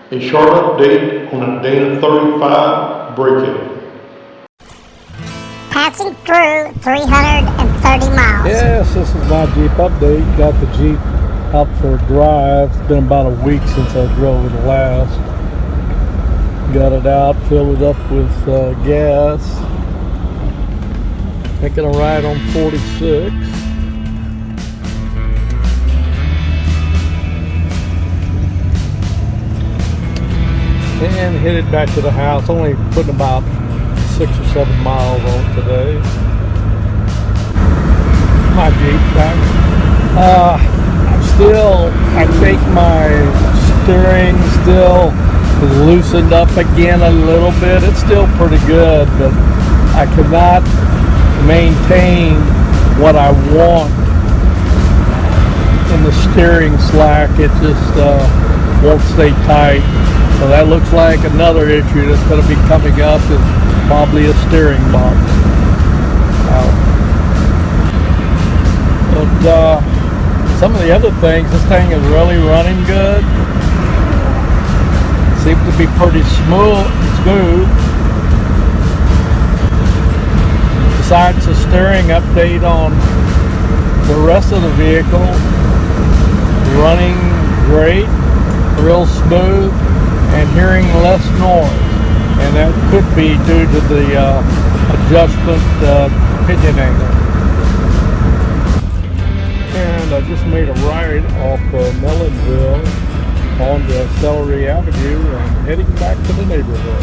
A short update on a Dana 35 break-in. Passing through 330 miles. Yes, this is my Jeep update. Got the Jeep out for a drive. It's been about a week since I drove it last. Got it out, filled it up with gas. Making a ride on 46. And headed back to the house. Only putting about 6 or 7 miles on it today. My Jeep back. I think my steering still is loosened up again a little bit. It's still pretty good, but I cannot maintain what I want in the steering slack. It just won't stay tight. So that looks like another issue that's going to be coming up, is probably a steering box. But some of the other things, this thing is really running good. Seems to be pretty smooth. Besides the steering update on the rest of the vehicle, running great, real smooth, and hearing less noise. And that could be due to the adjustment pinion angle. And I just made a ride off Melonville onto Celery Avenue and heading back to the neighborhood.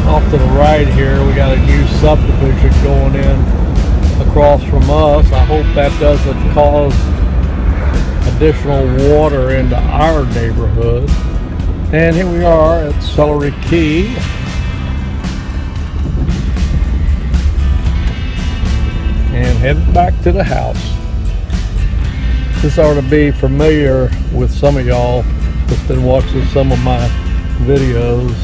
Off to the right here, we got a new subdivision going in across from us. I hope that doesn't cause additional water into our neighborhood. And here we are at Celery Key. And headed back to the house. This ought to be familiar with some of y'all that's been watching some of my videos.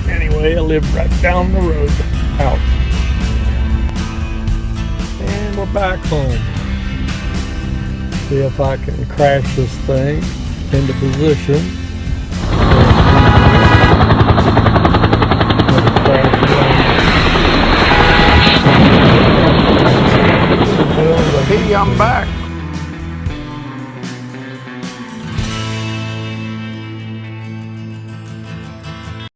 Anyway, I live right down the road out. And we're back home. See if I can crash this thing into position.